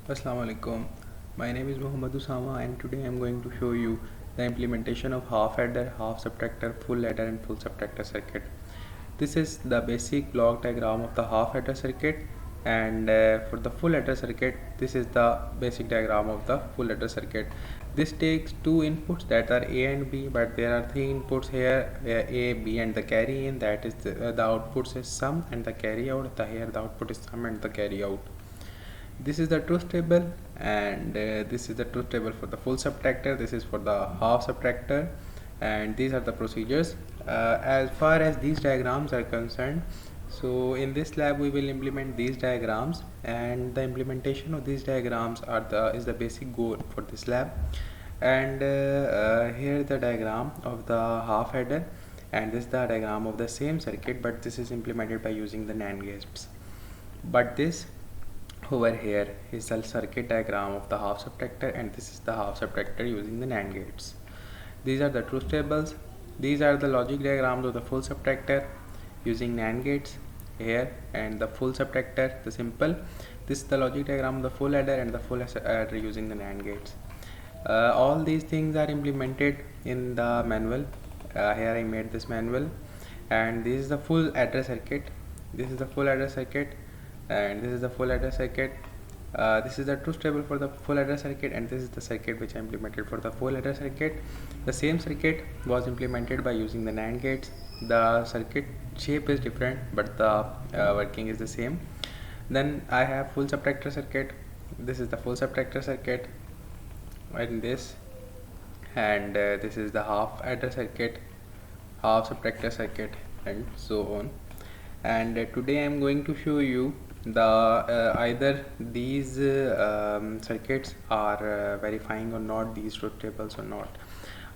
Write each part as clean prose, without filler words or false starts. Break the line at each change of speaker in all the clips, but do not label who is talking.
Assalamu alaikum. My name is Muhammad Usama and today I am going to show you the implementation of half adder, half subtractor, full adder and full subtractor circuit. This is the basic block diagram of the half adder circuit, and for the full adder circuit this is the basic diagram of the full adder circuit. This takes two inputs that are A and B, but there are three inputs here, A, B and the carry in. That is the outputs is sum and the carry out. Here the output is sum and the carry out. This is the truth table, and this is the truth table for the full subtractor. This is for the half subtractor, and these are the procedures as far as these diagrams are concerned. So in this lab we will implement these diagrams, and the implementation of these diagrams is the basic goal for this lab. And here is the diagram of the half adder, and this is the diagram of the same circuit, but this is implemented by using the NAND gates. But this over here is the circuit diagram of the half subtractor, and this is the half subtractor using the NAND gates. These are the truth tables. These are the logic diagrams of the full subtractor using NAND gates here, and the full subtractor, the simple. This is the logic diagram of the full adder and the full adder using the NAND gates. All these things are implemented in the manual. Here I made this manual, and this is the full adder circuit. This is the full adder circuit, and this is the full adder circuit. This is the truth table for the full adder circuit, and this is the circuit which I implemented for the full adder circuit. The same circuit was implemented by using the NAND gates. The circuit shape is different, but the working is the same. Then I have full subtractor circuit. This is the full subtractor circuit, and this is the half adder circuit, half subtractor circuit, and so on. And today I am going to show you the either these circuits are verifying or not, these truth tables or not.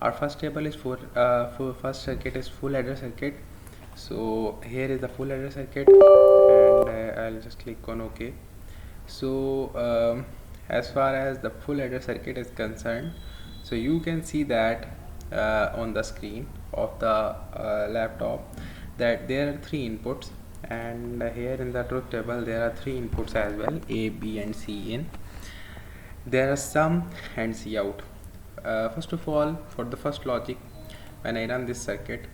Our first table is for first circuit is full adder circuit. So here is the full adder circuit, and I'll just click on OK. So as far as the full adder circuit is concerned, so you can see that on the screen of the laptop that there are three inputs, and here in the truth table there are three inputs as well, A, B and C in. There are sum and C out. First of all, for the first logic, when I run this circuit,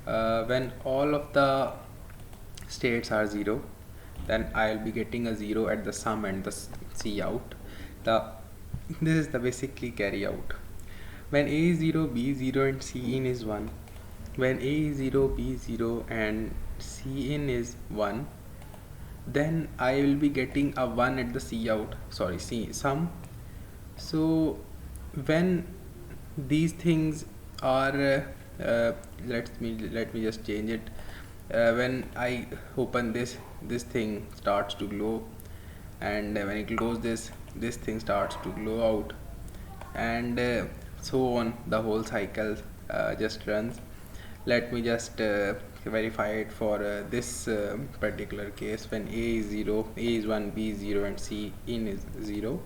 when all of the states are 0, then I will be getting a 0 at the sum and the C out. This is the basically carry out. When A is 0, B is 0 and C in is 1. When A is 0, B is 0 and C in is 1, then I will be getting a 1 at the C out, sorry, C sum. So when these things are let me just change it. When I open this thing starts to glow, and when I close this thing starts to glow out, and so on, the whole cycle just runs. Let me just verify it for this particular case. When A is 0, A is 1, B is 0 and C in is 0.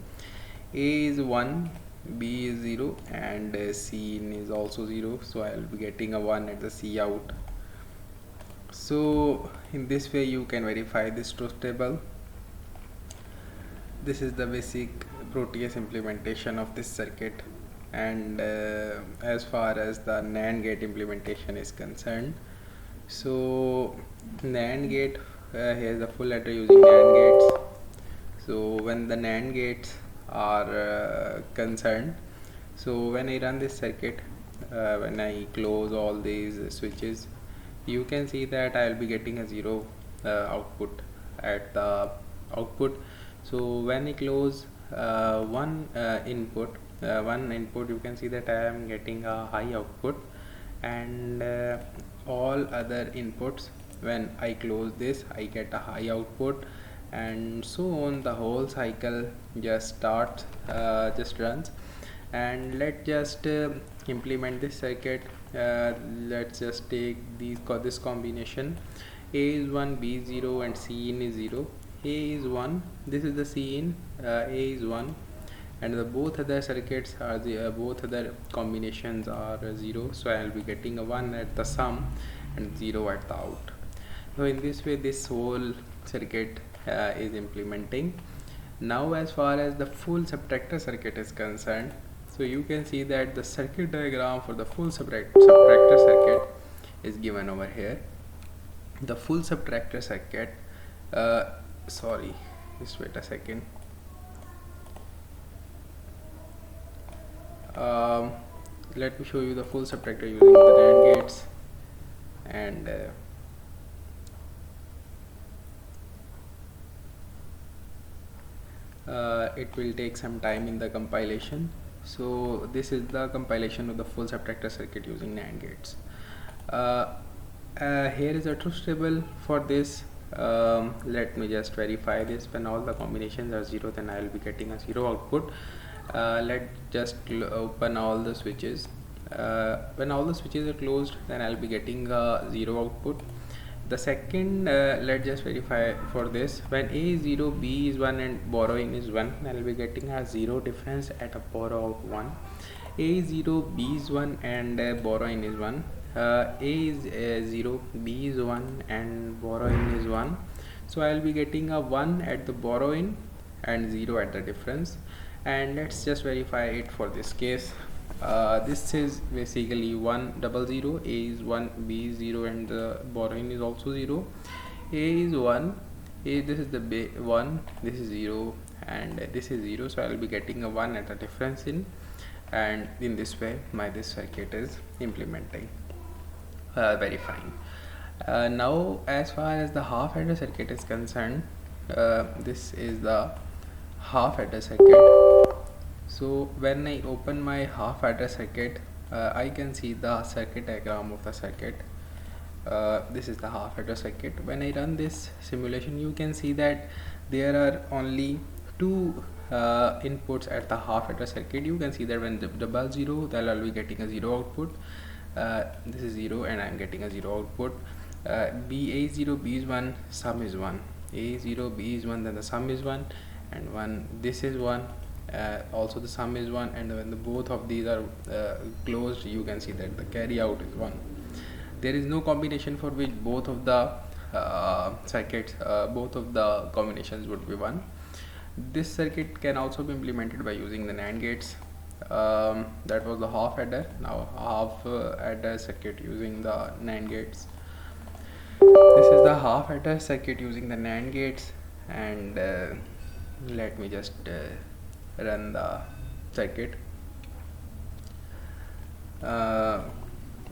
A is 1, B is 0 and C in is also 0, so I will be getting a 1 at the C out. So in this way you can verify this truth table. This is the basic Proteus implementation of this circuit. And as far as the NAND gate implementation is concerned, so NAND gate, here's the full adder using NAND gates. So when the NAND gates are concerned, so when I run this circuit, when I close all these switches, you can see that I will be getting a 0 output at the output. So when I close one input, you can see that I am getting a high output, and all other inputs, when I close this I get a high output, and so on. The whole cycle just starts, just runs. And let's just implement this circuit. Let's just take this combination. A is 1, B is 0 and C in is 0. A is 1, this is the C in, A is 1, and the both other circuits are both other combinations are 0, so I will be getting a 1 at the sum and 0 at the out. So in this way this whole circuit is implementing. Now as far as the full subtractor circuit is concerned, so you can see that the circuit diagram for the full subtractor circuit is given over here. The full subtractor circuit, sorry, just wait a second. Let me show you the full subtractor using the NAND gates, and it will take some time in the compilation. So this is the compilation of the full subtractor circuit using NAND gates. Here is a truth table for this. Let me just verify this. When all the combinations are 0, then I will be getting a 0 output. Let's just open all the switches. When all the switches are closed, then I'll be getting a 0 output. The second, let's just verify for this. When A is 0, B is 1 and borrowing is 1, I'll be getting a 0 difference at a borrow out 1. A is 0, B is 1 and borrowing is 1. A is 0, B is 1 and borrowing is 1. So I'll be getting a 1 at the borrowing and 0 at the difference. And let's just verify it for this case. This is basically 1 double 0. A is 1, B is 0 and the borrowing is also 0. A is 1, this is the 1, this is 0 and this is 0. So I will be getting a 1 at the difference in, and in this way this circuit is implementing, verifying. Now as far as the half adder circuit is concerned, this is the half adder circuit. So when I open my half adder circuit, I can see the circuit diagram of the circuit. This is the half adder circuit. When I run this simulation, you can see that there are only two inputs at the half adder circuit. You can see that when the double 0, then I'll be getting a 0 output. This is 0 and I'm getting a 0 output. B, A is 0, B is 1, sum is 1. A is 0, B is 1, then the sum is 1 and 1. This is 1. Also the sum is 1, and when both of these are closed, you can see that the carry out is 1. There is no combination for which both of the circuits, both of the combinations would be 1. This circuit can also be implemented by using the NAND gates. That was the half adder. Now half adder circuit using the NAND gates. This is the half adder circuit using the NAND gates, and let me just run the circuit.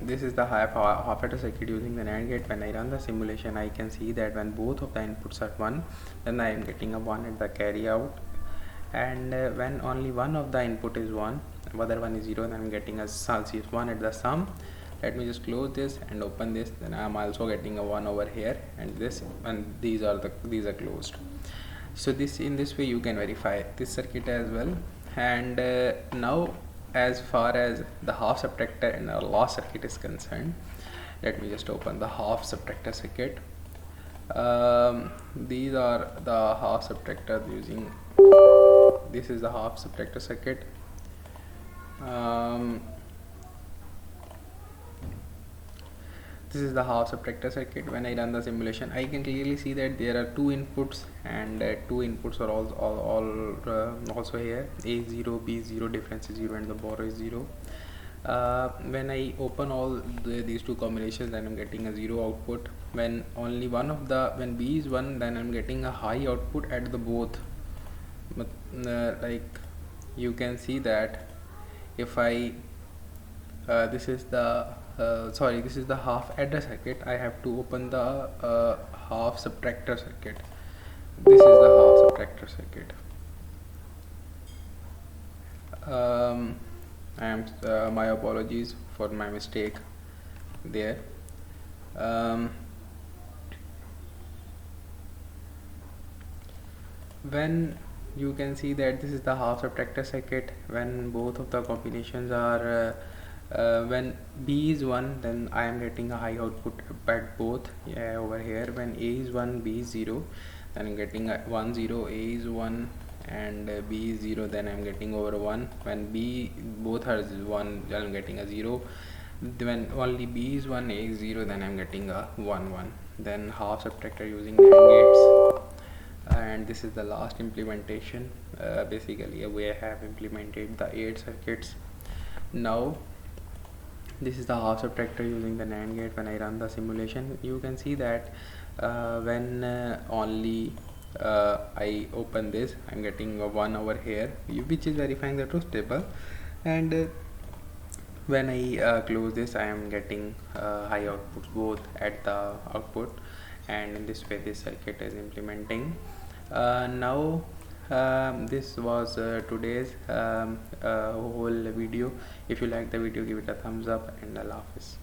This is the half adder circuit using the NAND gate. When I run the simulation, I can see that when both of the inputs are 1, then I am getting a 1 at the carry out, and when only one of the input is 1, other one is 0, then I am getting a 1 at the sum. Let me just close this and open this, then I am also getting a 1 over here, and this, and these are closed. So in this way you can verify this circuit as well. And now as far as the half subtractor and our loss circuit is concerned, let me just open the half subtractor circuit. These are the half subtractor using, this is the half subtractor circuit. This is the half subtractor circuit. When I run the simulation, I can clearly see that there are two inputs, and two inputs are also here. A is 0, B is 0, difference is 0, and the borrow is 0. When I open all these two combinations, then I'm getting a 0 output. When only one of the, when B is 1, then I'm getting a high output at the both. But like you can see that if I this is the this is the half adder circuit. I have to open the half subtractor circuit. This is the half subtractor circuit. I am my apologies for my mistake there. When you can see that this is the half subtractor circuit, when both of the combinations are when B is 1, then I am getting a high output at both. Over here, when A is 1, B is 0, then I'm getting a 1 0. A is 1 and B is 0, then I'm getting over 1. When B both are 1, then I'm getting a 0. When only B is 1, A is 0, then I'm getting a 1 1. Then half subtractor using NAND gates. and this is the last implementation. Basically we have implemented the 8 circuits. Now this is the half subtractor using the NAND gate. When I run the simulation, you can see that when only I open this, I'm getting a 1 over here, which is verifying the truth table, and when I close this, I am getting high outputs both at the output, and in this way this circuit is implementing. Now this was today's whole video. If you like the video, give it a thumbs up, and Allah Hafiz.